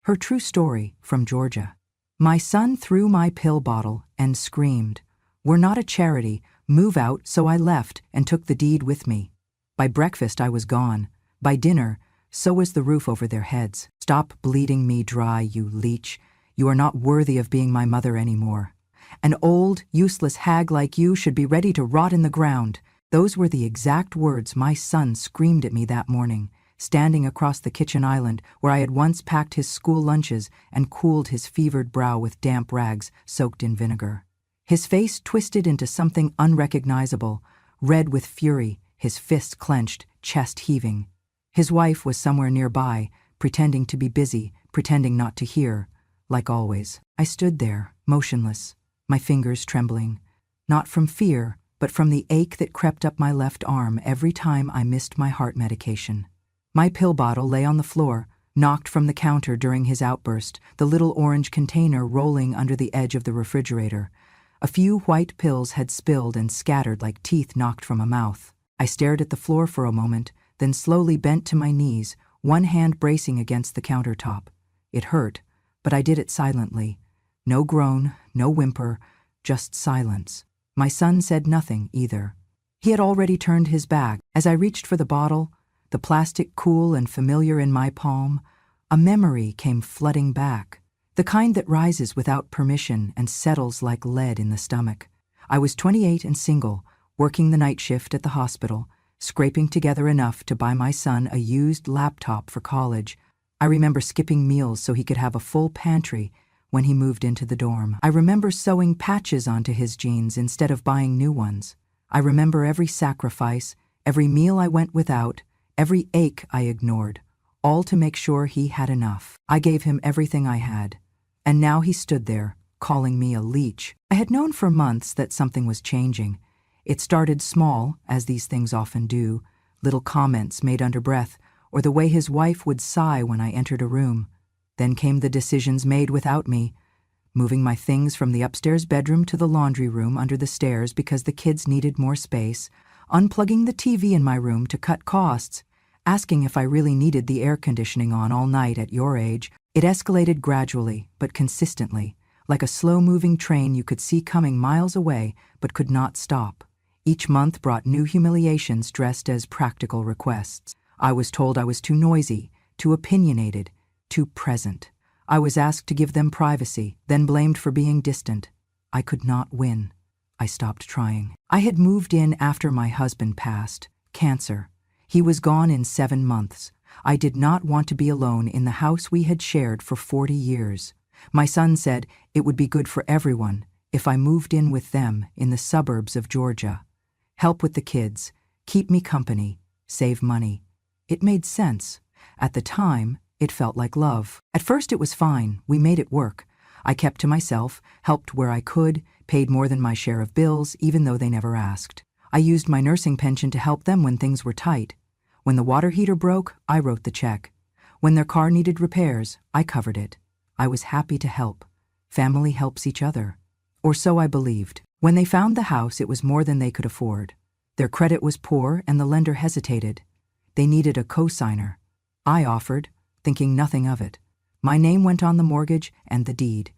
Her true story from Georgia. My son threw my pill bottle and screamed, "We're not a charity, move out," so I left and took the deed with me. By breakfast I was gone. By dinner, so was the roof over their heads. "Stop bleeding me dry, you leech. You are not worthy of being my mother anymore. An old, useless hag like you should be ready to rot in the ground." Those were the exact words my son screamed at me that morning, standing across the kitchen island where I had once packed his school lunches and cooled his fevered brow with damp rags soaked in vinegar. His face twisted into something unrecognizable, red with fury, his fists clenched, chest heaving. His wife was somewhere nearby, pretending to be busy, pretending not to hear, like always. I stood there, motionless, my fingers trembling, not from fear, but from the ache that crept up my left arm every time I missed my heart medication. My pill bottle lay on the floor, knocked from the counter during his outburst, the little orange container rolling under the edge of the refrigerator. A few white pills had spilled and scattered like teeth knocked from a mouth. I stared at the floor for a moment, then slowly bent to my knees, one hand bracing against the countertop. It hurt, but I did it silently. No groan, no whimper, just silence. My son said nothing either. He had already turned his back. As I reached for the bottle, the plastic cool and familiar in my palm, a memory came flooding back, the kind that rises without permission and settles like lead in the stomach. I was 28 and single, working the night shift at the hospital, scraping together enough to buy my son a used laptop for college. I remember skipping meals so he could have a full pantry when he moved into the dorm. I remember sewing patches onto his jeans instead of buying new ones. I remember every sacrifice, every meal I went without, every ache I ignored, all to make sure he had enough. I gave him everything I had, and now he stood there, calling me a leech. I had known for months that something was changing. It started small, as these things often do, little comments made under breath, or the way his wife would sigh when I entered a room. Then came the decisions made without me, moving my things from the upstairs bedroom to the laundry room under the stairs because the kids needed more space, unplugging the TV in my room to cut costs, asking if I really needed the air conditioning on all night at your age. It escalated gradually, but consistently, like a slow-moving train you could see coming miles away but could not stop. Each month brought new humiliations dressed as practical requests. I was told I was too noisy, too opinionated, too present. I was asked to give them privacy, then blamed for being distant. I could not win. I stopped trying. I had moved in after my husband passed, cancer. He was gone in 7 months. I did not want to be alone in the house we had shared for 40 years. My son said it would be good for everyone if I moved in with them in the suburbs of Georgia. Help with the kids, keep me company, save money. It made sense. At the time, it felt like love. At first it was fine, we made it work. I kept to myself, helped where I could, paid more than my share of bills, even though they never asked. I used my nursing pension to help them when things were tight. When the water heater broke, I wrote the check. When their car needed repairs, I covered it. I was happy to help. Family helps each other. Or so I believed. When they found the house, it was more than they could afford. Their credit was poor and the lender hesitated. They needed a co-signer. I offered, thinking nothing of it. My name went on the mortgage and the deed.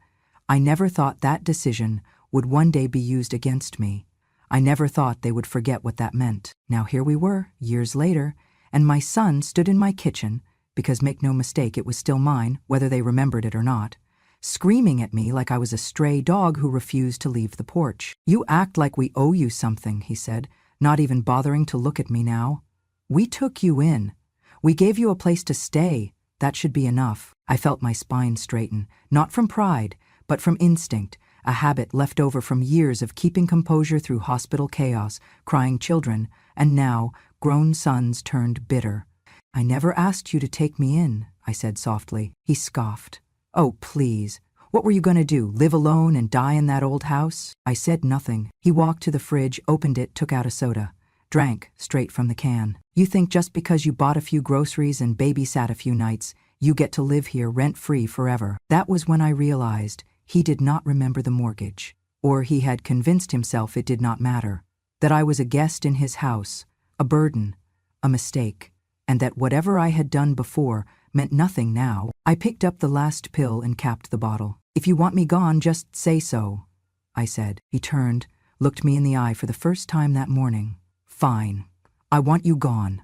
I never thought that decision would one day be used against me. I never thought they would forget what that meant. Now here we were, years later, and my son stood in my kitchen, because make no mistake, it was still mine, whether they remembered it or not, screaming at me like I was a stray dog who refused to leave the porch. "You act like we owe you something," he said, not even bothering to look at me now. "We took you in. We gave you a place to stay. That should be enough." I felt my spine straighten, not from pride, but from instinct, a habit left over from years of keeping composure through hospital chaos, crying children, and now grown sons turned bitter. "I never asked you to take me in," I said softly. He scoffed. "Oh, please. What were you going to do, live alone and die in that old house?" I said nothing. He walked to the fridge, opened it, took out a soda, drank straight from the can. "You think just because you bought a few groceries and babysat a few nights, you get to live here rent-free forever." That was when I realized he did not remember the mortgage, or he had convinced himself it did not matter, that I was a guest in his house, a burden, a mistake, and that whatever I had done before meant nothing now. I picked up the last pill and capped the bottle. "If you want me gone, just say so," I said. He turned, looked me in the eye for the first time that morning. "Fine. I want you gone.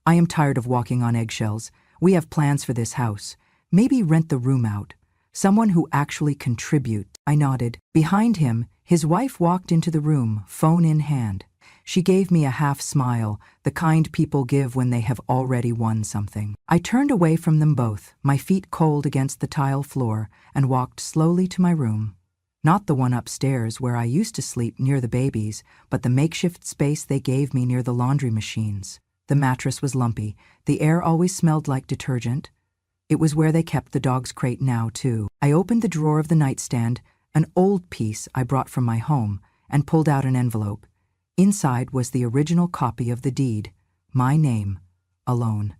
I am tired of walking on eggshells. We have plans for this house. Maybe rent the room out. Someone who actually contributes." I nodded. Behind him, his wife walked into the room, phone in hand. She gave me a half smile, the kind people give when they have already won something. I turned away from them both, my feet cold against the tile floor, and walked slowly to my room. Not the one upstairs where I used to sleep near the babies, but the makeshift space they gave me near the laundry machines. The mattress was lumpy. The air always smelled like detergent. It was where they kept the dog's crate now, too. I opened the drawer of the nightstand, an old piece I brought from my home, and pulled out an envelope. Inside was the original copy of the deed, my name, alone.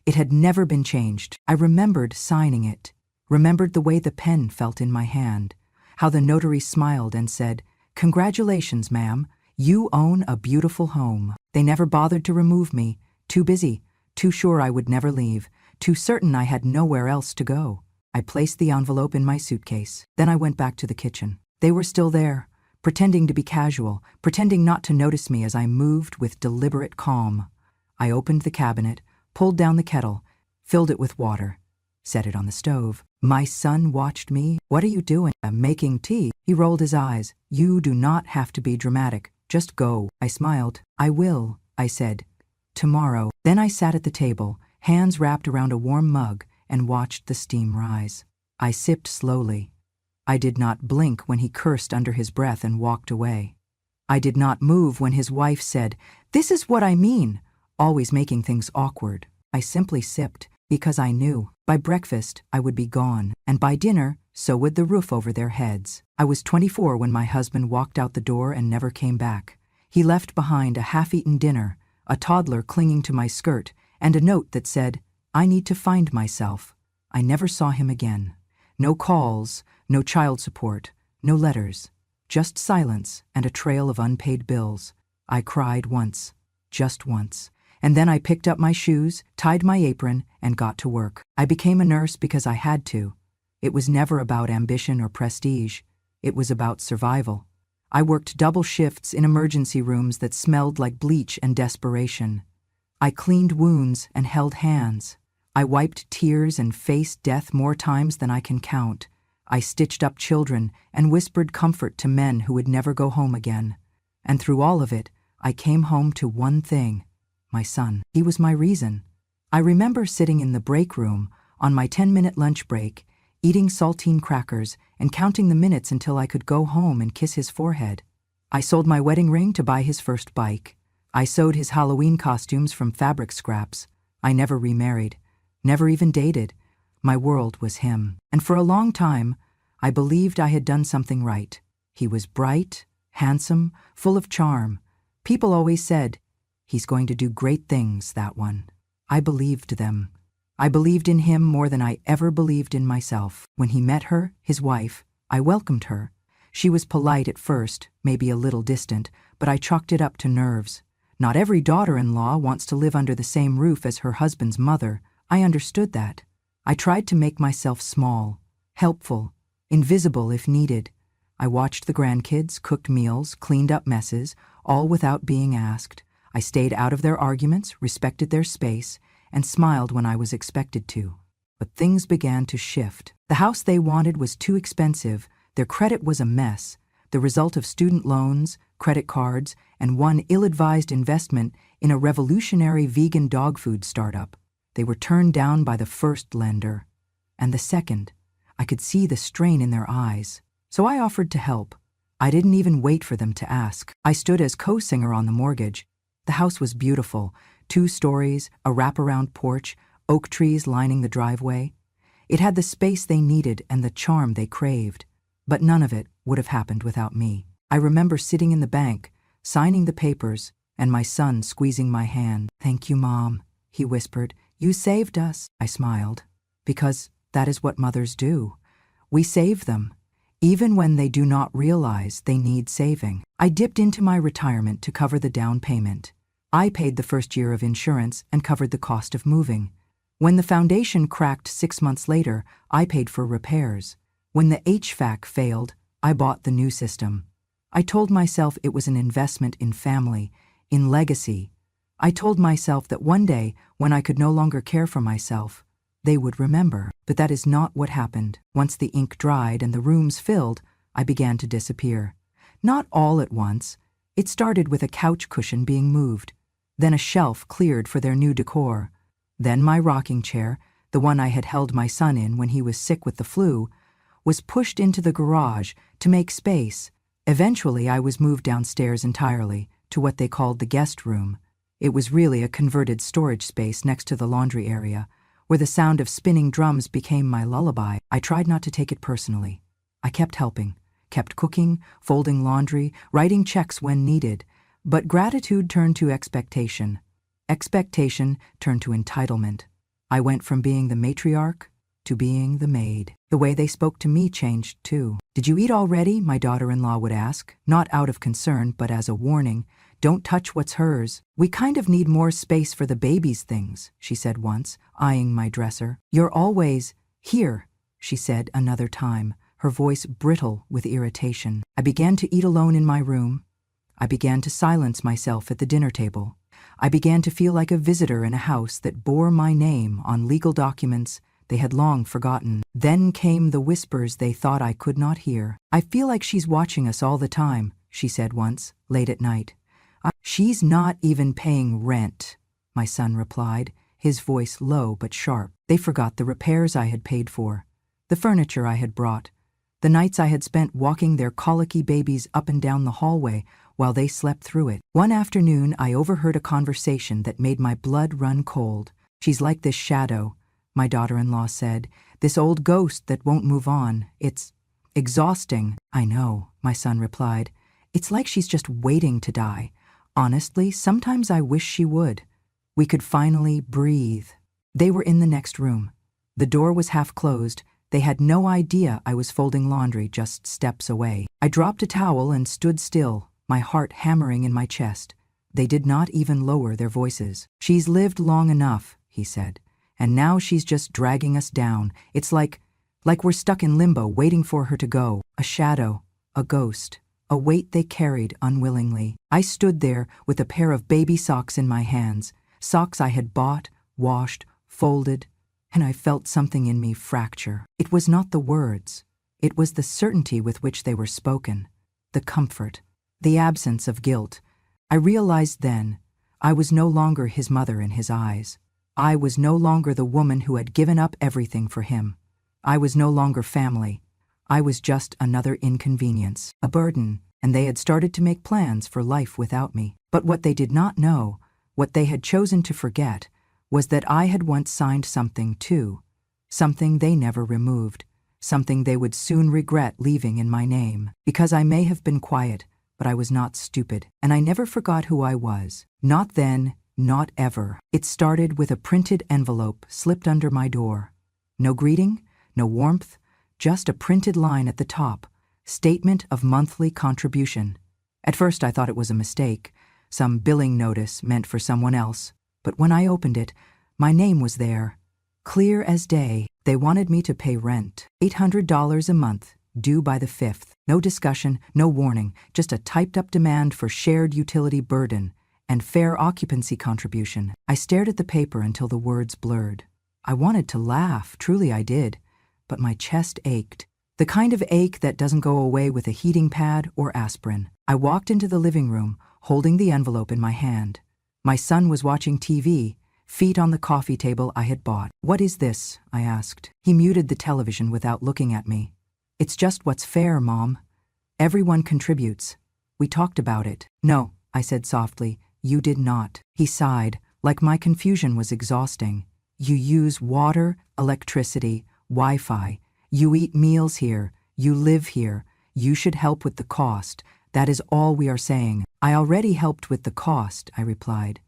It had never been changed. I remembered signing it, remembered the way the pen felt in my hand, how the notary smiled and said, "Congratulations, ma'am, you own a beautiful home." They never bothered to remove me, too busy, too sure I would never leave, too certain I had nowhere else to go. I placed the envelope in my suitcase. Then I went back to the kitchen. They were still there, pretending to be casual, pretending not to notice me as I moved with deliberate calm. I opened the cabinet, pulled down the kettle, filled it with water, set it on the stove. My son watched me. "What are you doing?" "I'm making tea." He rolled his eyes. "You do not have to be dramatic. Just go." I smiled. "I will," I said. "Tomorrow." Then I sat at the table, hands wrapped around a warm mug, and watched the steam rise. I sipped slowly. I did not blink when he cursed under his breath and walked away. I did not move when his wife said, "This is what I mean," always making things awkward. I simply sipped, because I knew by breakfast I would be gone, and by dinner so would the roof over their heads. I was 24 when my husband walked out the door and never came back. He left behind a half-eaten dinner, a toddler clinging to my skirt, and a note that said, "I need to find myself." I never saw him again. No calls, no child support, no letters, just silence and a trail of unpaid bills. I cried once, just once, and then I picked up my shoes, tied my apron, and got to work. I became a nurse because I had to. It was never about ambition or prestige. It was about survival. I worked double shifts in emergency rooms that smelled like bleach and desperation. I cleaned wounds and held hands. I wiped tears and faced death more times than I can count. I stitched up children and whispered comfort to men who would never go home again. And through all of it, I came home to one thing, my son. He was my reason. I remember sitting in the break room on my 10-minute lunch break, eating saltine crackers and counting the minutes until I could go home and kiss his forehead. I sold my wedding ring to buy his first bike. I sewed his Halloween costumes from fabric scraps. I never remarried, never even dated. My world was him. And for a long time, I believed I had done something right. He was bright, handsome, full of charm. People always said, "He's going to do great things, that one." I believed them. I believed in him more than I ever believed in myself. When he met her, his wife, I welcomed her. She was polite at first, maybe a little distant, but I chalked it up to nerves. Not every daughter-in-law wants to live under the same roof as her husband's mother. I understood that. I tried to make myself small, helpful, invisible if needed. I watched the grandkids, cooked meals, cleaned up messes, all without being asked. I stayed out of their arguments, respected their space, and smiled when I was expected to. But things began to shift. The house they wanted was too expensive, their credit was a mess, the result of student loans, credit cards, and one ill-advised investment in a revolutionary vegan dog food startup. They were turned down by the first lender. And the second. I could see the strain in their eyes. So I offered to help. I didn't even wait for them to ask. I stood as co-singer on the mortgage. The house was beautiful. 2 stories, a wraparound porch, oak trees lining the driveway. It had the space they needed and the charm they craved. But none of it would have happened without me. I remember sitting in the bank, signing the papers, and my son squeezing my hand. "Thank you, Mom," he whispered. "You saved us." I smiled. Because that is what mothers do. We save them, even when they do not realize they need saving. I dipped into my retirement to cover the down payment. I paid the first year of insurance and covered the cost of moving. When the foundation cracked 6 months later, I paid for repairs. When the HVAC failed, I bought the new system. I told myself it was an investment in family, in legacy. I told myself that one day, when I could no longer care for myself, they would remember. But that is not what happened. Once the ink dried and the rooms filled, I began to disappear. Not all at once. It started with a couch cushion being moved, then a shelf cleared for their new decor. Then my rocking chair, the one I had held my son in when he was sick with the flu, was pushed into the garage to make space. Eventually, I was moved downstairs entirely, to what they called the guest room. It was really a converted storage space next to the laundry area, where the sound of spinning drums became my lullaby. I tried not to take it personally. I kept helping, kept cooking, folding laundry, writing checks when needed, but gratitude turned to expectation. Expectation turned to entitlement. I went from being the matriarch to being the maid. The way they spoke to me changed too. "Did you eat already?" my daughter-in-law would ask, not out of concern but as a warning. "Don't touch what's hers. We kind of need more space for the baby's things," she said once, eyeing my dresser. "You're always here," she said another time, her voice brittle with irritation. I began to eat alone in my room. I began to silence myself at the dinner table. I began to feel like a visitor in a house that bore my name on legal documents they had long forgotten. Then came the whispers they thought I could not hear. "I feel like she's watching us all the time," she said once, late at night. "She's not even paying rent," my son replied, his voice low but sharp. They forgot the repairs I had paid for, the furniture I had brought, the nights I had spent walking their colicky babies up and down the hallway while they slept through it. One afternoon, I overheard a conversation that made my blood run cold. "She's like this shadow," my daughter-in-law said, "this old ghost that won't move on. It's exhausting." "I know," my son replied. "It's like she's just waiting to die. Honestly, sometimes I wish she would. We could finally breathe." They were in the next room. The door was half closed. They had no idea I was folding laundry just steps away. I dropped a towel and stood still, my heart hammering in my chest. They did not even lower their voices. "She's lived long enough," he said, "and now she's just dragging us down. It's like we're stuck in limbo waiting for her to go. A shadow, a ghost, a weight they carried unwillingly." I stood there with a pair of baby socks in my hands, socks I had bought, washed, folded, and I felt something in me fracture. It was not the words. It was the certainty with which they were spoken, the comfort, the absence of guilt. I realized then I was no longer his mother in his eyes. I was no longer the woman who had given up everything for him. I was no longer family. I was just another inconvenience, a burden, and they had started to make plans for life without me. But what they did not know, what they had chosen to forget, was that I had once signed something too, something they never removed, something they would soon regret leaving in my name. Because I may have been quiet, but I was not stupid, and I never forgot who I was. Not then, not ever. It started with a printed envelope slipped under my door. No greeting, no warmth, just a printed line at the top, statement of monthly contribution. At first I thought it was a mistake, some billing notice meant for someone else, but when I opened it, my name was there, clear as day. They wanted me to pay rent, $800 a month, due by the 5th. No discussion, no warning, just a typed-up demand for shared utility burden and fair occupancy contribution. I stared at the paper until the words blurred. I wanted to laugh, truly I did, but my chest ached. The kind of ache that doesn't go away with a heating pad or aspirin. I walked into the living room, holding the envelope in my hand. My son was watching TV, feet on the coffee table I had bought. "What is this?" I asked. He muted the television without looking at me. "It's just what's fair, Mom. Everyone contributes. We talked about it." "No," I said softly, "you did not." He sighed, like my confusion was exhausting. "You use water, electricity, Wi-Fi. You eat meals here. You live here. You should help with the cost. That is all we are saying." "I already helped with the cost," I replied.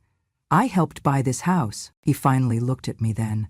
"I helped buy this house." He finally looked at me then,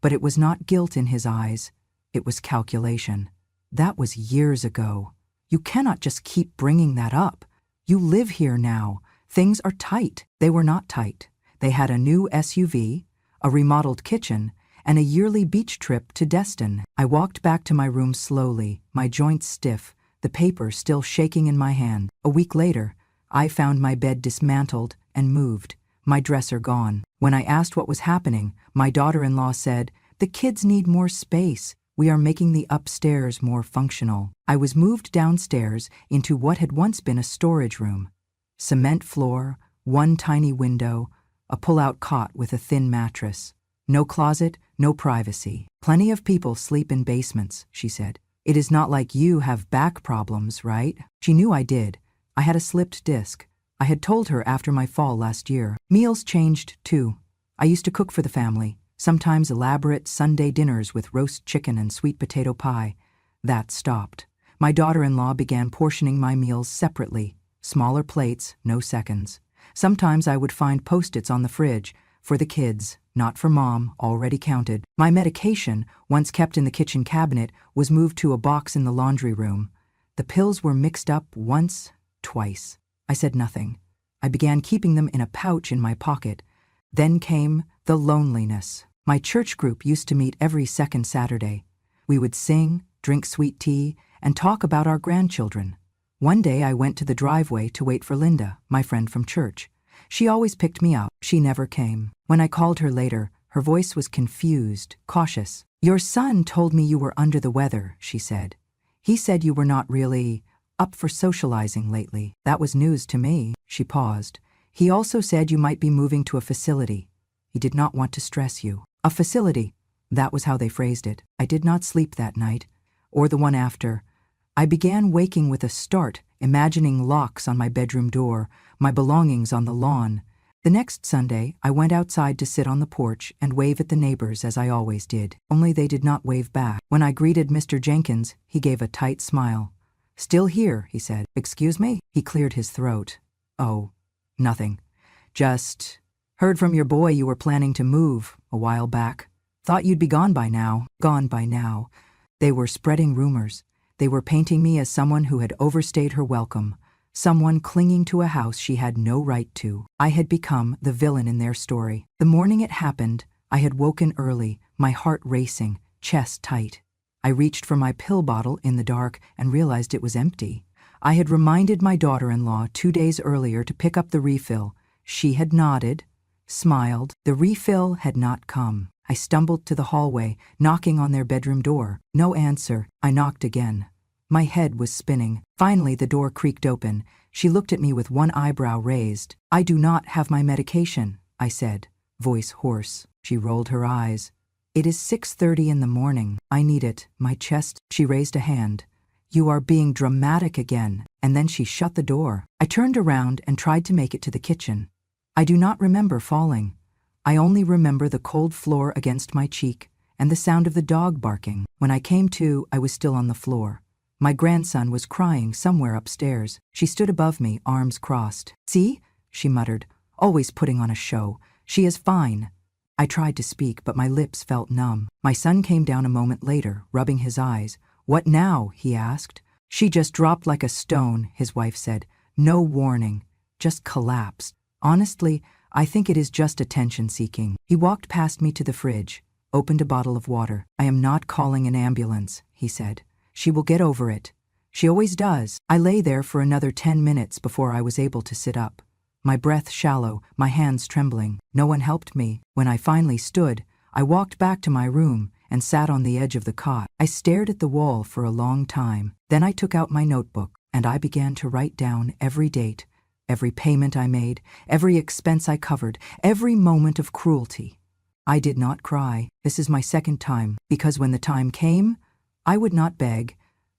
but it was not guilt in his eyes. It was calculation. That was years ago. "You cannot just keep bringing that up. You live here now. Things are tight." They were not tight. They had a new SUV, a remodeled kitchen, and a yearly beach trip to Destin. I walked back to my room slowly, my joints stiff, the paper still shaking in my hand. A week later, I found my bed dismantled and moved, my dresser gone. When I asked what was happening, my daughter-in-law said, "The kids need more space. We are making the upstairs more functional." I was moved downstairs into what had once been a storage room. Cement floor, one tiny window, a pull-out cot with a thin mattress. No closet, no privacy. "Plenty of people sleep in basements," she said. "It is not like you have back problems, right?" She knew I did. I had a slipped disc. I had told her after my fall last year. Meals changed, too. I used to cook for the family, sometimes elaborate Sunday dinners with roast chicken and sweet potato pie. That stopped. My daughter-in-law began portioning my meals separately. Smaller plates, no seconds. Sometimes I would find Post-its on the fridge, for the kids, not for Mom, already counted. My medication, once kept in the kitchen cabinet, was moved to a box in the laundry room. The pills were mixed up once, twice. I said nothing. I began keeping them in a pouch in my pocket. Then came the loneliness. My church group used to meet every second Saturday. We would sing, drink sweet tea, and talk about our grandchildren. One day I went to the driveway to wait for Linda, my friend from church. She always picked me up. She never came. When I called her later, her voice was confused, cautious. "Your son told me you were under the weather," she said. "He said you were not really up for socializing lately." That was news to me. She paused. "He also said you might be moving to a facility. He did not want to stress you." A facility. That was how they phrased it. I did not sleep that night, or the one after. I began waking with a start, imagining locks on my bedroom door, my belongings on the lawn. The next Sunday, I went outside to sit on the porch and wave at the neighbors as I always did. Only they did not wave back. When I greeted Mr. Jenkins, he gave a tight smile. "Still here," he said. "Excuse me?" He cleared his throat. "Oh, nothing. Just heard from your boy you were planning to move a while back. Thought you'd be gone by now." Gone by now. They were spreading rumors. They were painting me as someone who had overstayed her welcome, someone clinging to a house she had no right to. I had become the villain in their story. The morning it happened, I had woken early, my heart racing, chest tight. I reached for my pill bottle in the dark and realized it was empty. I had reminded my daughter-in-law 2 days earlier to pick up the refill. She had nodded, smiled. The refill had not come. I stumbled to the hallway, knocking on their bedroom door. No answer. I knocked again. My head was spinning. Finally, the door creaked open. She looked at me with one eyebrow raised. "I do not have my medication," I said, voice hoarse. She rolled her eyes. "It is 6:30 in the morning. I need it." My chest. She raised a hand. "You are being dramatic again." And then she shut the door. I turned around and tried to make it to the kitchen. I do not remember falling. I only remember the cold floor against my cheek and the sound of the dog barking. When I came to, I was still on the floor. My grandson was crying somewhere upstairs. She stood above me, arms crossed. "See?" she muttered, always putting on a show. "She is fine." I tried to speak, but my lips felt numb. My son came down a moment later, rubbing his eyes. "What now?" he asked. "She just dropped like a stone," his wife said. "No warning. Just collapsed. Honestly, I think it is just attention-seeking." He walked past me to the fridge, opened a bottle of water. "I am not calling an ambulance," he said. "She will get over it. She always does." I lay there for another 10 minutes before I was able to sit up. My breath shallow, my hands trembling. No one helped me. When I finally stood, I walked back to my room and sat on the edge of the cot. I stared at the wall for a long time. Then I took out my notebook, and I began to write down every date, every payment I made, every expense I covered, every moment of cruelty. I did not cry. This is my second time, because when the time came, I would not beg,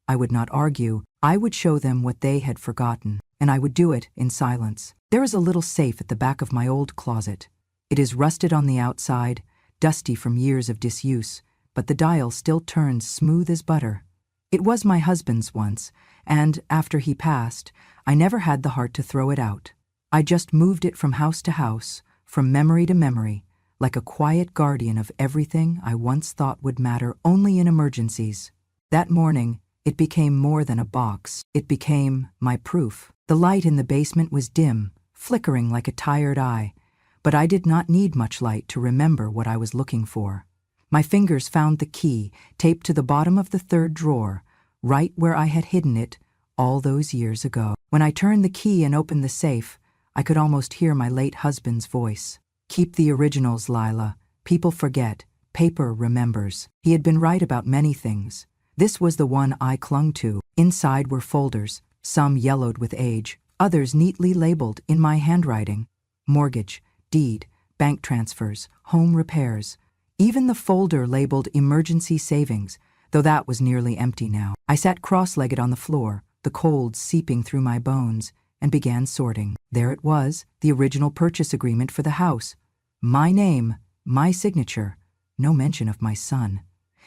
I would not argue, I would show them what they had forgotten, and I would do it in silence. There is a little safe at the back of my old closet. It is rusted on the outside, dusty from years of disuse, but the dial still turns smooth as butter. It was my husband's once, and after he passed, I never had the heart to throw it out. I just moved it from house to house, from memory to memory, like a quiet guardian of everything I once thought would matter only in emergencies. That morning, it became more than a box. It became my proof. The light in the basement was dim, flickering like a tired eye, but I did not need much light to remember what I was looking for. My fingers found the key, taped to the bottom of the third drawer, right where I had hidden it all those years ago. When I turned the key and opened the safe, I could almost hear my late husband's voice. "Keep the originals, Lila. People forget. Paper remembers." He had been right about many things. This was the one I clung to. Inside were folders, some yellowed with age, others neatly labeled in my handwriting. Mortgage, deed, bank transfers, home repairs. Even the folder labeled emergency savings, though that was nearly empty now. I sat cross-legged on the floor, the cold seeping through my bones, and began sorting. There it was, the original purchase agreement for the house. My name, my signature, no mention of my son.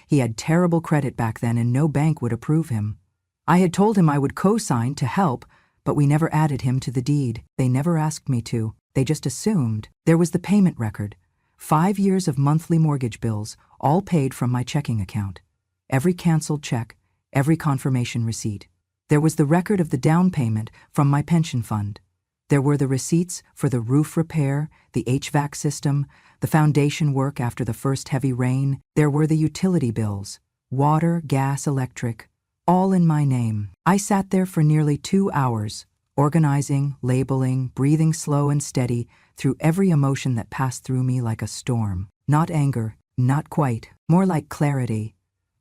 He had terrible credit back then and no bank would approve him. I had told him I would co-sign to help, but we never added him to the deed. They never asked me to. They just assumed. There was the payment record. 5 years of monthly mortgage bills, all paid from my checking account. Every canceled check, every confirmation receipt. There was the record of the down payment from my pension fund. There were the receipts for the roof repair, the HVAC system, the foundation work after the first heavy rain. There were the utility bills, water, gas, electric, all in my name. I sat there for nearly 2 hours, organizing, labeling, breathing slow and steady through every emotion that passed through me like a storm. Not anger, not quite, more like clarity,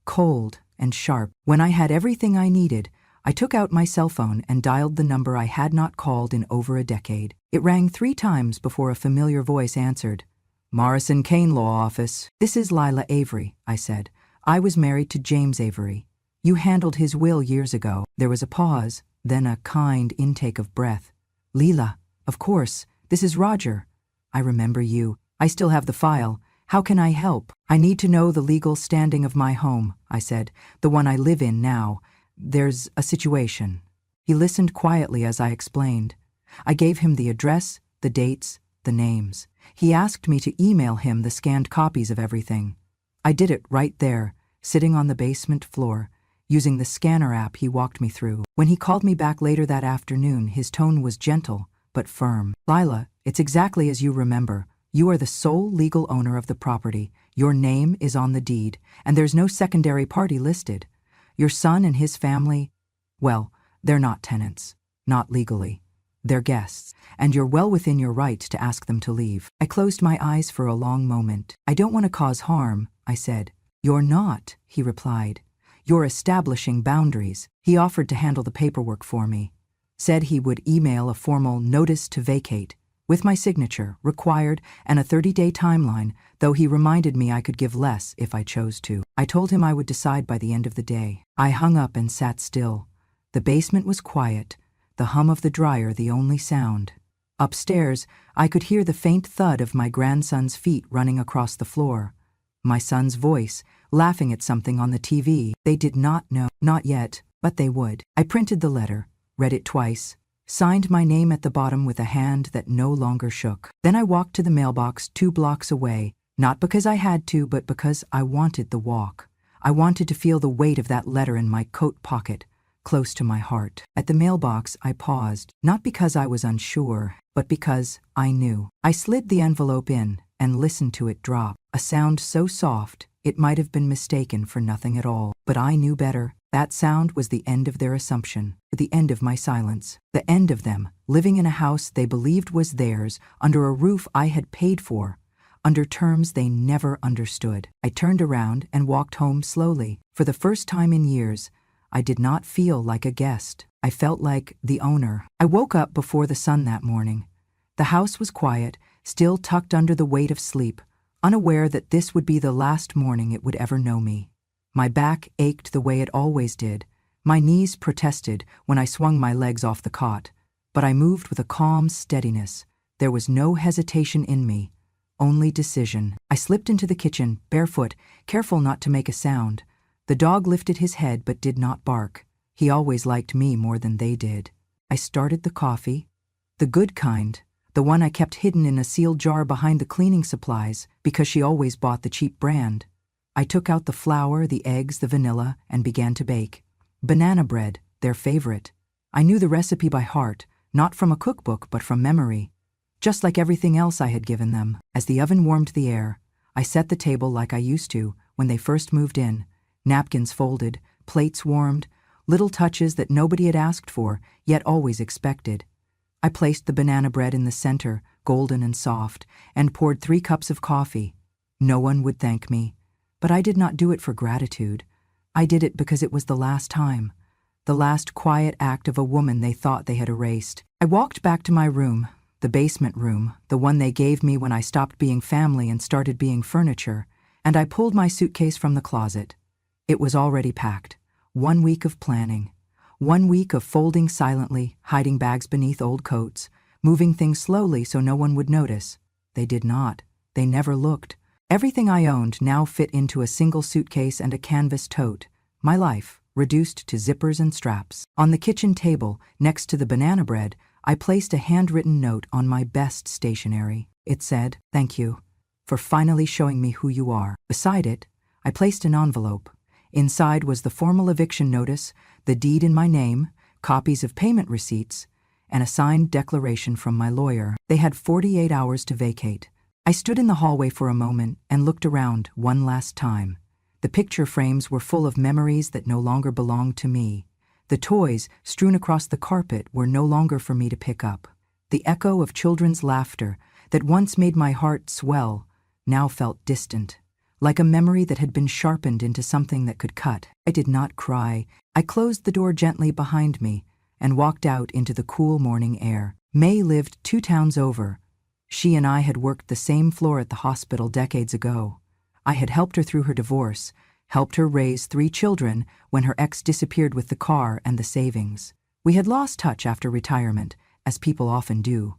cold and sharp. When I had everything I needed, I took out my cell phone and dialed the number I had not called in over a decade. It rang 3 times before a familiar voice answered. "Morrison Kane Law Office." "This is Lila Avery," I said. "I was married to James Avery. You handled his will years ago." There was a pause, then a kind intake of breath. "Lila, of course, this is Roger. I remember you. I still have the file. How can I help?" "I need to know the legal standing of my home," I said, "the one I live in now. There's a situation." He listened quietly as I explained. I gave him the address, the dates, the names. He asked me to email him the scanned copies of everything. I did it right there, sitting on the basement floor, using the scanner app he walked me through. When he called me back later that afternoon, his tone was gentle but firm. "Lila, it's exactly as you remember. You are the sole legal owner of the property. Your name is on the deed, and there's no secondary party listed. Your son and his family, well, they're not tenants, not legally. They're guests, and you're well within your rights to ask them to leave." I closed my eyes for a long moment. "I don't want to cause harm," I said. "You're not," he replied. "You're establishing boundaries." He offered to handle the paperwork for me. Said he would email a formal notice to vacate, with my signature, required, and a 30-day timeline, though he reminded me I could give less if I chose to. I told him I would decide by the end of the day. I hung up and sat still. The basement was quiet, the hum of the dryer the only sound. Upstairs, I could hear the faint thud of my grandson's feet running across the floor. My son's voice, laughing at something on the TV. They did not know, not yet, but they would. I printed the letter, read it twice, signed my name at the bottom with a hand that no longer shook. Then I walked to the mailbox 2 blocks away, not because I had to, but because I wanted the walk. I wanted to feel the weight of that letter in my coat pocket, close to my heart. At the mailbox, I paused, not because I was unsure, but because I knew. I slid the envelope in and listened to it drop, a sound so soft it might have been mistaken for nothing at all. But I knew better. That sound was the end of their assumption, the end of my silence, the end of them living in a house they believed was theirs, under a roof I had paid for, under terms they never understood. I turned around and walked home slowly. For the first time in years, I did not feel like a guest. I felt like the owner. I woke up before the sun that morning. The house was quiet, still tucked under the weight of sleep, unaware that this would be the last morning it would ever know me. My back ached the way it always did. My knees protested when I swung my legs off the cot, but I moved with a calm steadiness. There was no hesitation in me, only decision. I slipped into the kitchen, barefoot, careful not to make a sound. The dog lifted his head but did not bark. He always liked me more than they did. I started the coffee, the good kind, the one I kept hidden in a sealed jar behind the cleaning supplies because she always bought the cheap brand. I took out the flour, the eggs, the vanilla, and began to bake. Banana bread, their favorite. I knew the recipe by heart, not from a cookbook but from memory. Just like everything else I had given them. As the oven warmed the air, I set the table like I used to when they first moved in, napkins folded, plates warmed, little touches that nobody had asked for, yet always expected. I placed the banana bread in the center, golden and soft, and poured 3 cups of coffee. No one would thank me, but I did not do it for gratitude. I did it because it was the last time, the last quiet act of a woman they thought they had erased. I walked back to my room, the basement room, the one they gave me when I stopped being family and started being furniture, and I pulled my suitcase from the closet. It was already packed. 1 week of planning. 1 week of folding silently, hiding bags beneath old coats, moving things slowly so no one would notice. They did not. They never looked. Everything I owned now fit into a single suitcase and a canvas tote. My life, reduced to zippers and straps. On the kitchen table, next to the banana bread, I placed a handwritten note on my best stationery. It said, "Thank you for finally showing me who you are." Beside it, I placed an envelope. Inside was the formal eviction notice, the deed in my name, copies of payment receipts, and a signed declaration from my lawyer. They had 48 hours to vacate. I stood in the hallway for a moment and looked around one last time. The picture frames were full of memories that no longer belonged to me. The toys strewn across the carpet were no longer for me to pick up. The echo of children's laughter that once made my heart swell now felt distant, like a memory that had been sharpened into something that could cut. I did not cry. I closed the door gently behind me and walked out into the cool morning air. May lived 2 towns over. She and I had worked the same floor at the hospital decades ago. I had helped her through her divorce, helped her raise 3 children when her ex disappeared with the car and the savings. We had lost touch after retirement, as people often do.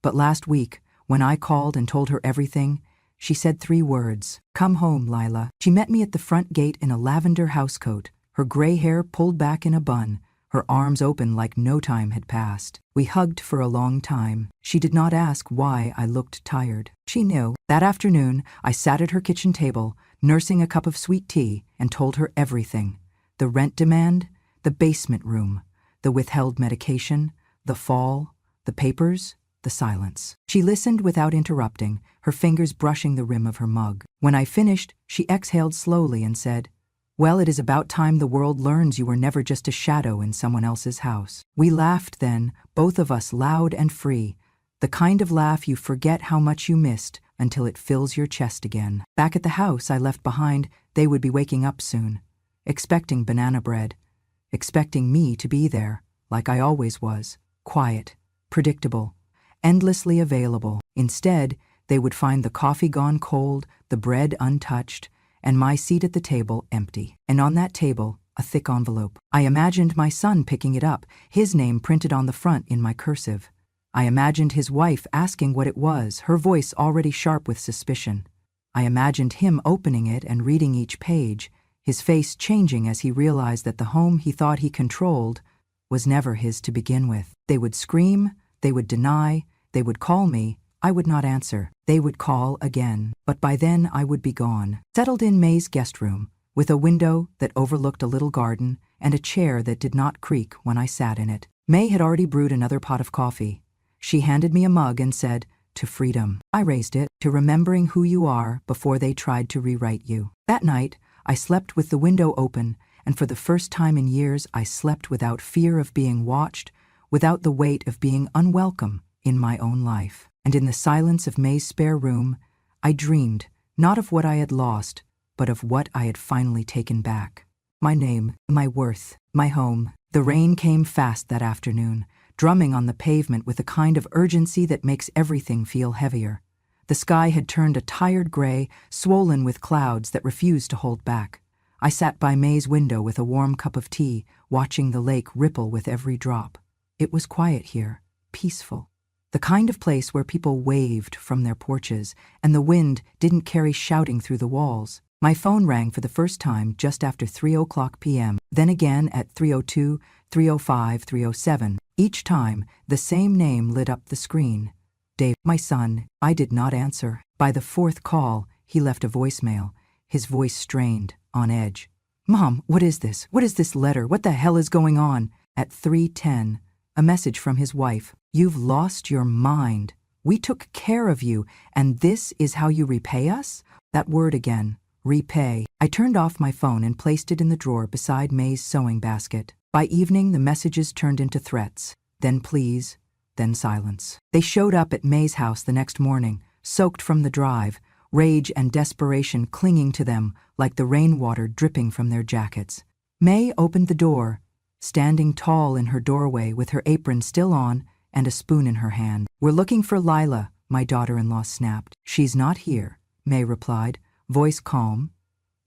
But last week, when I called and told her everything, she said 3 words, "Come home, Lila." She met me at the front gate in a lavender housecoat, her gray hair pulled back in a bun, her arms open like no time had passed. We hugged for a long time. She did not ask why I looked tired. She knew. That afternoon, I sat at her kitchen table, nursing a cup of sweet tea, and told her everything. The rent demand, the basement room, the withheld medication, the fall, the papers, the silence. She listened without interrupting, her fingers brushing the rim of her mug. When I finished, she exhaled slowly and said, "Well, it is about time the world learns you were never just a shadow in someone else's house." We laughed then, both of us loud and free, the kind of laugh you forget how much you missed until it fills your chest again. Back at the house I left behind, they would be waking up soon, expecting banana bread, expecting me to be there, like I always was, quiet, predictable, endlessly available. Instead, they would find the coffee gone cold, the bread untouched, and my seat at the table empty. And on that table, a thick envelope. I imagined my son picking it up, his name printed on the front in my cursive. I imagined his wife asking what it was, her voice already sharp with suspicion. I imagined him opening it and reading each page, his face changing as he realized that the home he thought he controlled was never his to begin with. They would scream, they would deny, they would call me. I would not answer. They would call again. But by then I would be gone. Settled in May's guest room, with a window that overlooked a little garden and a chair that did not creak when I sat in it. May had already brewed another pot of coffee. She handed me a mug and said, "To freedom." I raised it, "To remembering who you are before they tried to rewrite you." That night, I slept with the window open, and for the first time in years I slept without fear of being watched, without the weight of being unwelcome in my own life. And in the silence of May's spare room, I dreamed not of what I had lost, but of what I had finally taken back. My name, my worth, my home. The rain came fast that afternoon, drumming on the pavement with a kind of urgency that makes everything feel heavier. The sky had turned a tired gray, swollen with clouds that refused to hold back. I sat by May's window with a warm cup of tea, watching the lake ripple with every drop. It was quiet here, peaceful. The kind of place where people waved from their porches, and the wind didn't carry shouting through the walls. My phone rang for the first time just after 3:00 p.m., then again at 3:02, 3:05, 3:07. Each time, the same name lit up the screen. Dave, my son. I did not answer. By the 4th call, he left a voicemail, his voice strained, on edge. "Mom, what is this? What is this letter? What the hell is going on?" At 3:10, a message from his wife. "You've lost your mind. We took care of you, and this is how you repay us? That word again. Repay. I turned off my phone and placed it in the drawer beside May's sewing basket. By evening, the messages turned into threats. Then please, then silence. They showed up at May's house the next morning, soaked from the drive, rage and desperation clinging to them like the rainwater dripping from their jackets. May opened the door, standing tall in her doorway with her apron still on and a spoon in her hand. "We're looking for Lila," my daughter-in-law snapped. "She's not here," May replied, voice calm.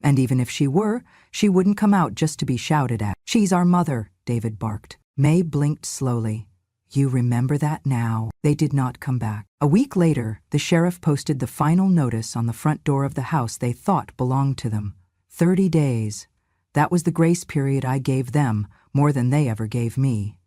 "And even if she were, she wouldn't come out just to be shouted at." "She's our mother," David barked. May blinked slowly. "You remember that now?" They did not come back. A week later, the sheriff posted the final notice on the front door of the house they thought belonged to them. 30 days. That was the grace period I gave them, more than they ever gave me.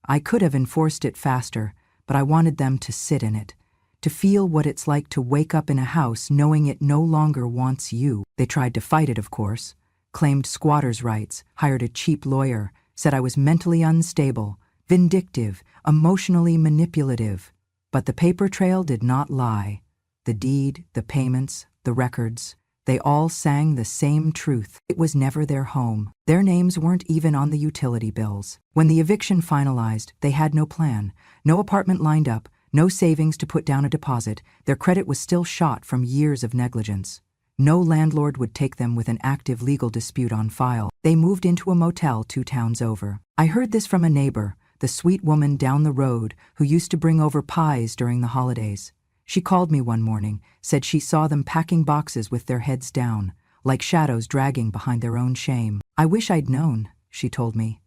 I could have enforced it faster, but I wanted them to sit in it, to feel what it's like to wake up in a house knowing it no longer wants you. They tried to fight it, of course, claimed squatters' rights, hired a cheap lawyer, said I was mentally unstable, vindictive, emotionally manipulative. But the paper trail did not lie. The deed, the payments, the records, they all sang the same truth. It was never their home. Their names weren't even on the utility bills. When the eviction finalized, they had no plan, no apartment lined up, no savings to put down a deposit. Their credit was still shot from years of negligence. No landlord would take them with an active legal dispute on file. They moved into a motel 2 towns over. I heard this from a neighbor, the sweet woman down the road who used to bring over pies during the holidays. She called me one morning, said she saw them packing boxes with their heads down, like shadows dragging behind their own shame. "I wish I'd known," she told me.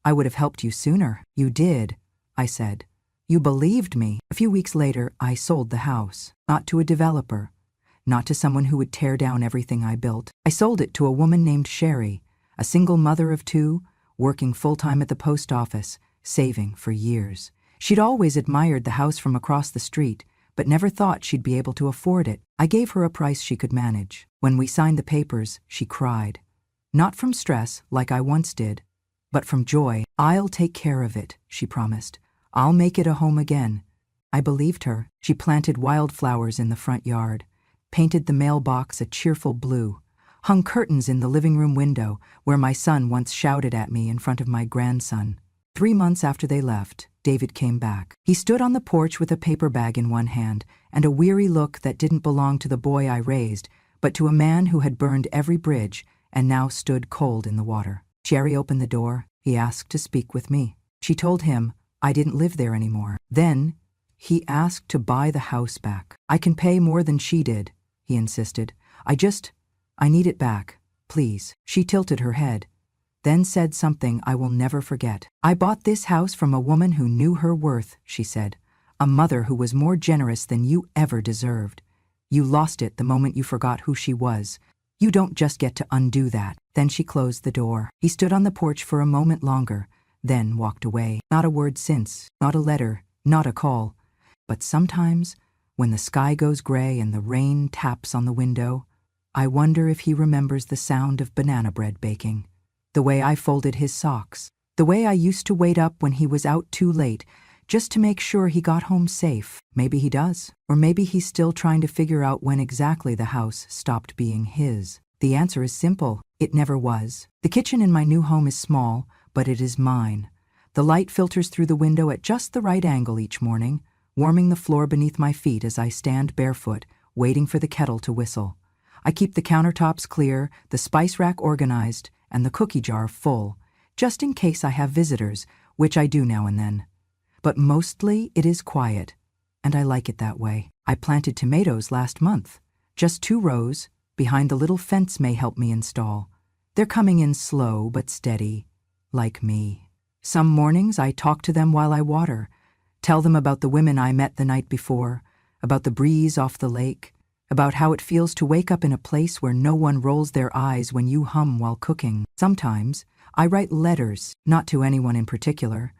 "I would have helped you sooner." "You did," I said. "You believed me." A few weeks later, I sold the house. Not to a developer, not to someone who would tear down everything I built. I sold it to a woman named Sherry, a single mother of 2, working full-time at the post office, saving for years. She'd always admired the house from across the street, but never thought she'd be able to afford it. I gave her a price she could manage. When we signed the papers, she cried. Not from stress, like I once did, but from joy. "I'll take care of it," she promised. "I'll make it a home again." I believed her. She planted wildflowers in the front yard, painted the mailbox a cheerful blue, hung curtains in the living room window where my son once shouted at me in front of my grandson. 3 months after they left, David came back. He stood on the porch with a paper bag in one hand and a weary look that didn't belong to the boy I raised, but to a man who had burned every bridge and now stood cold in the water. "Sherry opened the door." He asked to speak with me. She told him I didn't live there anymore. Then he asked to buy the house back. "I can pay more than she did," he insisted. I need it back, please." She tilted her head, then said something I will never forget. "I bought this house from a woman who knew her worth," she said. "A mother who was more generous than you ever deserved. You lost it the moment you forgot who she was. You don't just get to undo that." Then she closed the door. He stood on the porch for a moment longer, then walked away. Not a word since, not a letter, not a call. But sometimes, when the sky goes gray and the rain taps on the window, I wonder if he remembers the sound of banana bread baking, the way I folded his socks, the way I used to wait up when he was out too late just to make sure he got home safe. Maybe he does, or maybe he's still trying to figure out when exactly the house stopped being his. The answer is simple. It never was. The kitchen in my new home is small, but it is mine. The light filters through the window at just the right angle each morning, warming the floor beneath my feet as I stand barefoot, waiting for the kettle to whistle. I keep the countertops clear, the spice rack organized, and the cookie jar full, just in case I have visitors, which I do now and then. But mostly it is quiet, and I like it that way. I planted tomatoes last month, just 2 rows, behind the little fence May helped me install. They're coming in slow but steady, like me. Some mornings I talk to them while I water, tell them about the women I met the night before, about the breeze off the lake, about how it feels to wake up in a place where no one rolls their eyes when you hum while cooking. Sometimes I write letters, not to anyone in particular,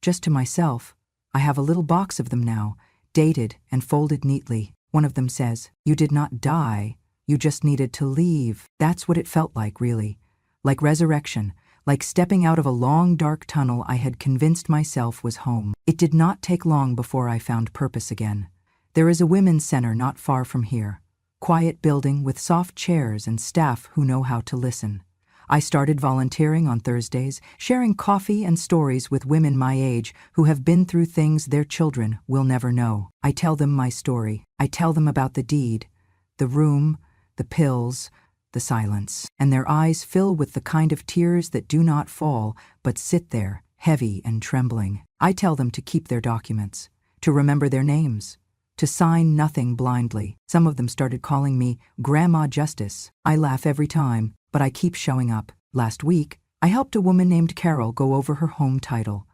just to myself. I have a little box of them now, dated and folded neatly. One of them says, "You did not die, you just needed to leave." That's what it felt like, really. Like resurrection, like stepping out of a long, dark tunnel I had convinced myself was home. It did not take long before I found purpose again. There is a women's center not far from here. quiet building with soft chairs and staff who know how to listen. I started volunteering on Thursdays, sharing coffee and stories with women my age who have been through things their children will never know. I tell them my story. I tell them about the deed, the room, the pills, the silence, and their eyes fill with the kind of tears that do not fall but sit there, heavy and trembling. I tell them to keep their documents, to remember their names, to sign nothing blindly. Some of them started calling me Grandma Justice. I laugh every time, but I keep showing up. Last week, I helped a woman named Carol go over her home title.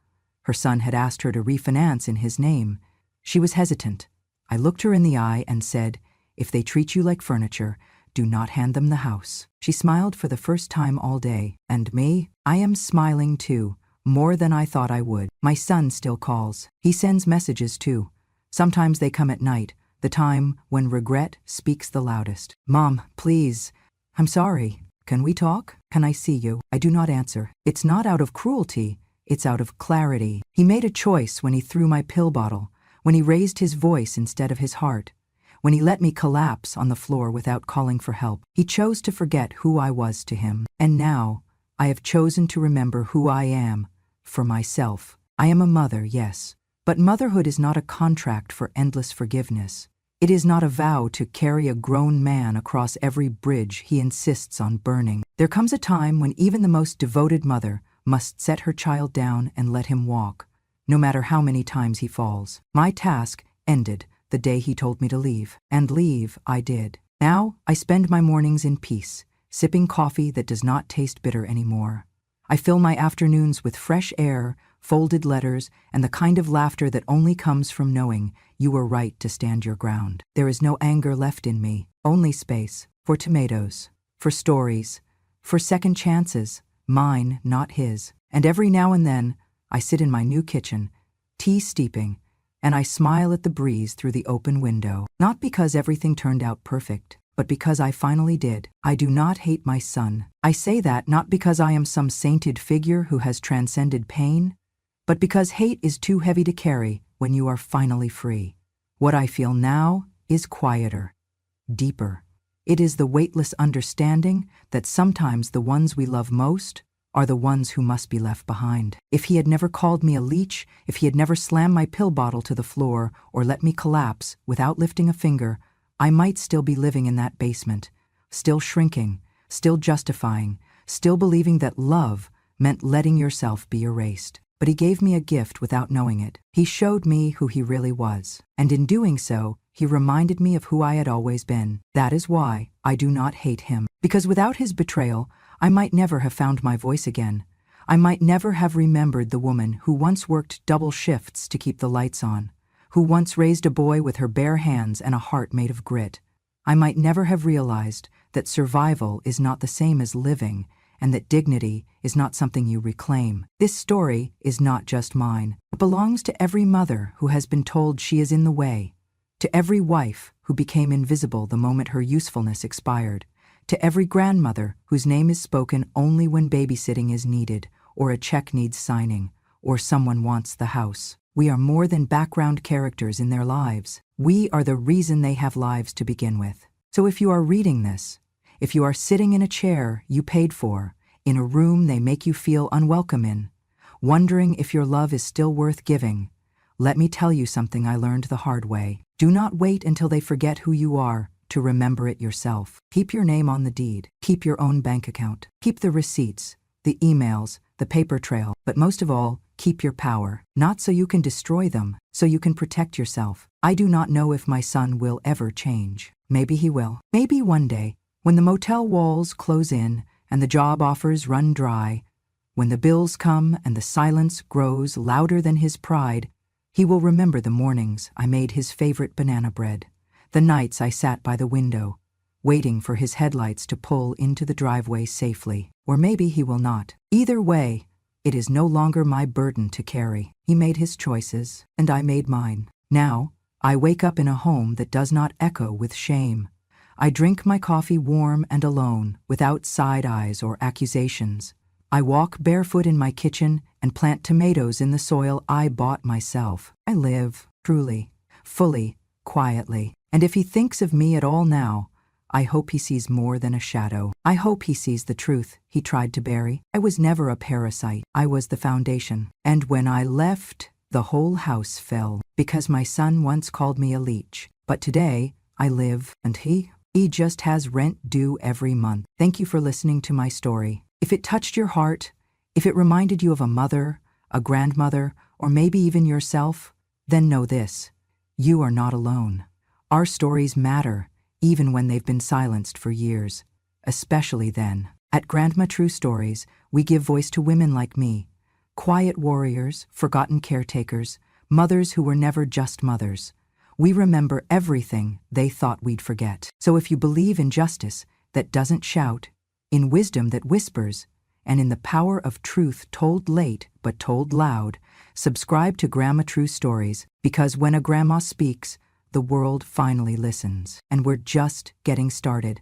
Her son had asked her to refinance in his name. She was hesitant. I looked her in the eye and said, "If they treat you like furniture, do not hand them the house." She smiled for the first time all day. And me? I am smiling too, more than I thought I would. My son still calls. He sends messages too. Sometimes they come at night, the time when regret speaks the loudest. "Mom, please. I'm sorry. Can we talk? Can I see you?" I do not answer. It's not out of cruelty, it's out of clarity. He made a choice when he threw my pill bottle, when he raised his voice instead of his heart, when he let me collapse on the floor without calling for help. He chose to forget who I was to him. And now, I have chosen to remember who I am, for myself. I am a mother, yes, but motherhood is not a contract for endless forgiveness. It is not a vow to carry a grown man across every bridge he insists on burning. There comes a time when even the most devoted mother must set her child down and let him walk, no matter how many times he falls. My task ended the day he told me to leave, and leave I did. Now I spend my mornings in peace, sipping coffee that does not taste bitter anymore. I fill my afternoons with fresh air, folded letters, and the kind of laughter that only comes from knowing you were right to stand your ground. There is no anger left in me, only space for tomatoes, for stories, for second chances, mine, not his. And every now and then, I sit in my new kitchen, tea steeping, and I smile at the breeze through the open window. Not because everything turned out perfect, but because I finally did. I do not hate my son. I say that not because I am some sainted figure who has transcended pain, but because hate is too heavy to carry when you are finally free. What I feel now is quieter, deeper. It is the weightless understanding that sometimes the ones we love most are the ones who must be left behind. If he had never called me a leech, if he had never slammed my pill bottle to the floor or let me collapse without lifting a finger, I might still be living in that basement, still shrinking, still justifying, still believing that love meant letting yourself be erased. But he gave me a gift without knowing it. He showed me who he really was. And in doing so, he reminded me of who I had always been. That is why I do not hate him. Because without his betrayal, I might never have found my voice again. I might never have remembered the woman who once worked double shifts to keep the lights on, who once raised a boy with her bare hands and a heart made of grit. I might never have realized that survival is not the same as living, and that dignity is not something you reclaim. This story is not just mine. It belongs to every mother who has been told she is in the way, to every wife who became invisible the moment her usefulness expired, to every grandmother whose name is spoken only when babysitting is needed, or a check needs signing, or someone wants the house. We are more than background characters in their lives. We are the reason they have lives to begin with. So if you are reading this, if you are sitting in a chair you paid for, in a room they make you feel unwelcome in, wondering if your love is still worth giving, let me tell you something I learned the hard way. Do not wait until they forget who you are to remember it yourself. Keep your name on the deed. Keep your own bank account. Keep the receipts, the emails, the paper trail, but most of all, keep your power. Not so you can destroy them, so you can protect yourself. I do not know if my son will ever change. Maybe he will. Maybe one day, when the motel walls close in and the job offers run dry, when the bills come and the silence grows louder than his pride, he will remember the mornings I made his favorite banana bread, the nights I sat by the window, waiting for his headlights to pull into the driveway safely. Or maybe he will not. Either way, it is no longer my burden to carry. He made his choices, and I made mine. Now, I wake up in a home that does not echo with shame. I drink my coffee warm and alone, without side eyes or accusations. I walk barefoot in my kitchen and plant tomatoes in the soil I bought myself. I live, truly, fully, quietly. And if he thinks of me at all now, I hope he sees more than a shadow. I hope he sees the truth he tried to bury. I was never a parasite. I was the foundation. And when I left, the whole house fell, because my son once called me a leech. But today, I live, and he just has rent due every month. Thank you for listening to my story. If it touched your heart, if it reminded you of a mother, a grandmother, or maybe even yourself, then know this: you are not alone. Our stories matter, even when they've been silenced for years, especially then. At Grandma True Stories, we give voice to women like me, quiet warriors, forgotten caretakers, mothers who were never just mothers. We remember everything they thought we'd forget. So if you believe in justice that doesn't shout, in wisdom that whispers, and in the power of truth told late but told loud, subscribe to Grandma True Stories, because when a grandma speaks, the world finally listens. And we're just getting started.